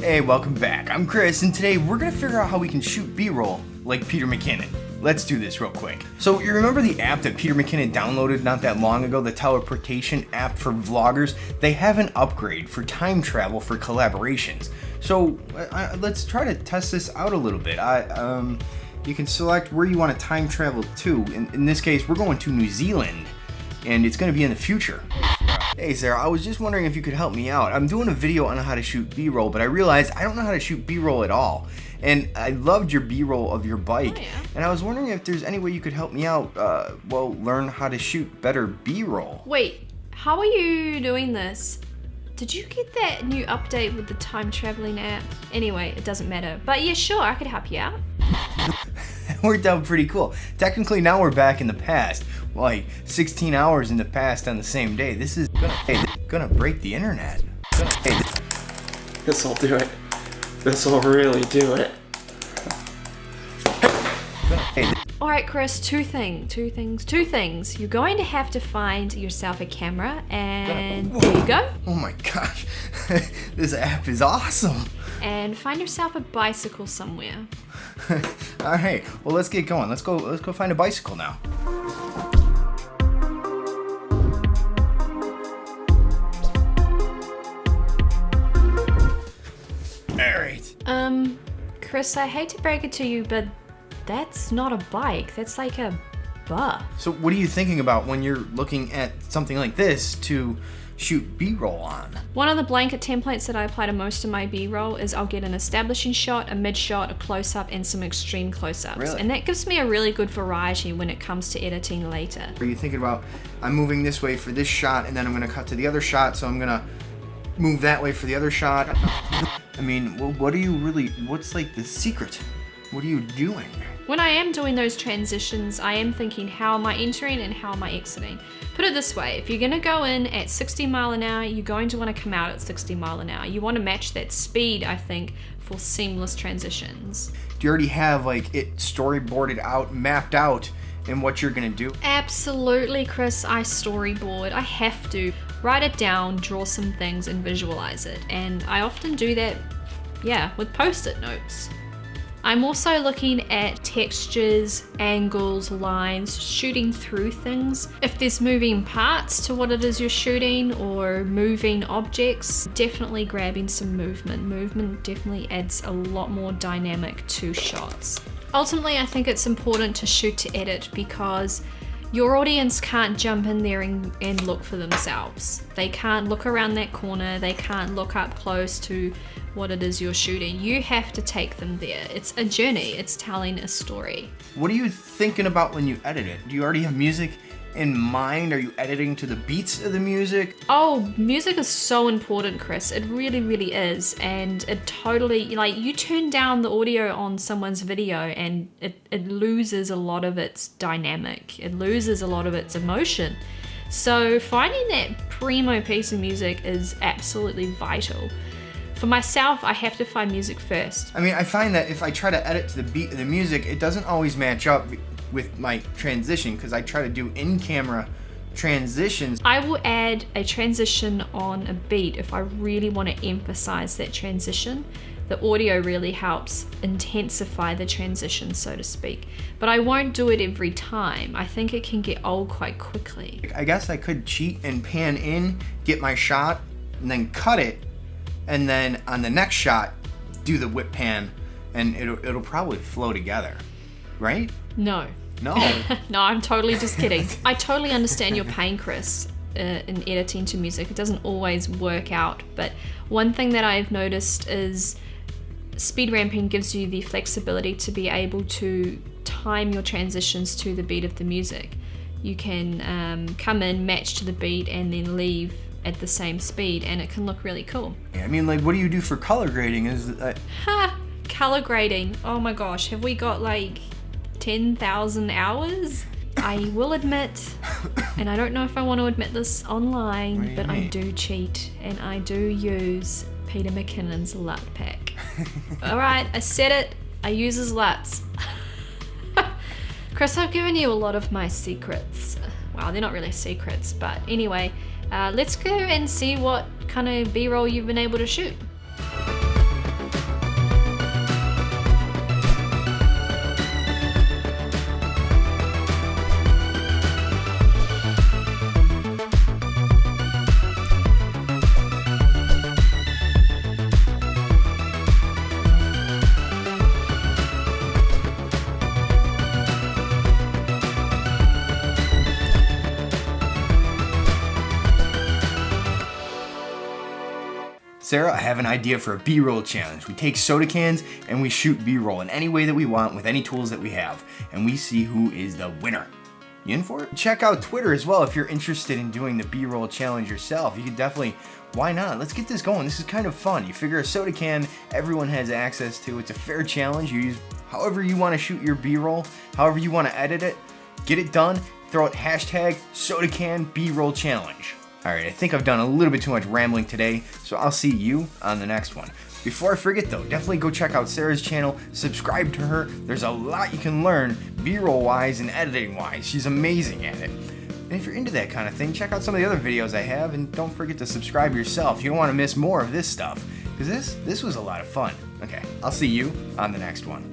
Hey, welcome back. I'm Chris, and today we're gonna figure out how we can shoot B-roll like Peter McKinnon. Let's do this real quick. So you remember the app that Peter McKinnon downloaded not that long ago, the teleportation app for vloggers? They have an upgrade for time travel for collaborations. So let's try to test this out a little bit. You can select where you want to time travel to. In this case, we're going to New Zealand, and it's gonna be in the future. Hey Sarah, I was just wondering if you could help me out. I'm doing a video on how to shoot B-roll, but I realized I don't know how to shoot B-roll at all. And I loved your B-roll of your bike. Oh, yeah. And I was wondering if there's any way you could help me out, learn how to shoot better B-roll. Wait, how are you doing this? Did you get that new update with the time traveling app? Anyway, it doesn't matter. But yeah, sure, I could help you out. It worked out pretty cool. Technically, now we're back in the past. Like 16 hours in the past on the same day. This is gonna break the internet. This'll do it. This'll really do it. Alright Chris, two things. You're going to have to find yourself a camera and there you go. Oh my gosh, this app is awesome. And find yourself a bicycle somewhere. All right, well let's get going. Let's go find a bicycle now. All right. Chris, I hate to break it to you, but that's not a bike. That's like a bus. So what are you thinking about when you're looking at something like this to shoot B-roll on? One of the blanket templates that I apply to most of my B-roll is I'll get an establishing shot, a mid shot, a close-up, and some extreme close-ups. Really? And that gives me a really good variety when it comes to editing later. Are you thinking about, I'm moving this way for this shot, and then I'm gonna cut to the other shot, so I'm gonna move that way for the other shot? I mean, what's like the secret? What are you doing? When I am doing those transitions, I am thinking, how am I entering and how am I exiting? Put it this way, if you're gonna go in at 60 mile an hour, you're going to wanna come out at 60 mile an hour. You wanna match that speed, I think, for seamless transitions. Do you already have like it storyboarded out, mapped out, and what you're gonna do? Absolutely, Chris, I storyboard. I have to write it down, draw some things, and visualize it. And I often do that, with post-it notes. I'm also looking at textures, angles, lines, shooting through things. If there's moving parts to what it is you're shooting or moving objects, definitely grabbing some movement. Movement definitely adds a lot more dynamic to shots. Ultimately, I think it's important to shoot to edit because your audience can't jump in there and look for themselves. They can't look around that corner, they can't look up close to what it is you're shooting. You have to take them there. It's a journey, it's telling a story. What are you thinking about when you edit it? Do you already have music in mind? Are you editing to the beats of the music? Oh, music is so important, Chris. It really, really is. And it totally, like, you turn down the audio on someone's video and it loses a lot of its dynamic. It loses a lot of its emotion. So finding that primo piece of music is absolutely vital. For myself, I have to find music first. I mean, I find that if I try to edit to the beat of the music, it doesn't always match up with my transition because I try to do in-camera transitions. I will add a transition on a beat if I really want to emphasize that transition. The audio really helps intensify the transition, so to speak. But I won't do it every time. I think it can get old quite quickly. I guess I could cheat and pan in, get my shot, and then cut it, and then on the next shot, do the whip pan, and it'll probably flow together, right? No. No. No, I'm totally just kidding. I totally understand your pain, Chris, in editing to music. It doesn't always work out, but one thing that I've noticed is speed ramping gives you the flexibility to be able to time your transitions to the beat of the music. You can come in, match to the beat, and then leave at the same speed, and it can look really cool. I mean, like, what do you do for color grading? Color grading. Oh my gosh, have we got like 10,000 hours? I will admit, and I don't know if I want to admit this online, but I do cheat, and I do use Peter McKinnon's LUT pack. Alright, I said it, I use his LUTs. Chris, I've given you a lot of my secrets. Well, they're not really secrets, but anyway, let's go and see what kind of B-roll you've been able to shoot. Sarah, I have an idea for a B-roll challenge. We take soda cans and we shoot B-roll in any way that we want with any tools that we have, and we see who is the winner. You in for it? Check out Twitter as well if you're interested in doing the B-roll challenge yourself. You could definitely, why not? Let's get this going. This is kind of fun. You figure a soda can everyone has access to. It's a fair challenge. You use however you want to shoot your B-roll, however you want to edit it. Get it done. Throw out hashtag soda can B-roll challenge. Alright, I think I've done a little bit too much rambling today, so I'll see you on the next one. Before I forget though, definitely go check out Sarah's channel, subscribe to her. There's a lot you can learn B-roll wise and editing wise. She's amazing at it. And if you're into that kind of thing, check out some of the other videos I have, and don't forget to subscribe yourself. You don't want to miss more of this stuff, because this was a lot of fun. Okay, I'll see you on the next one.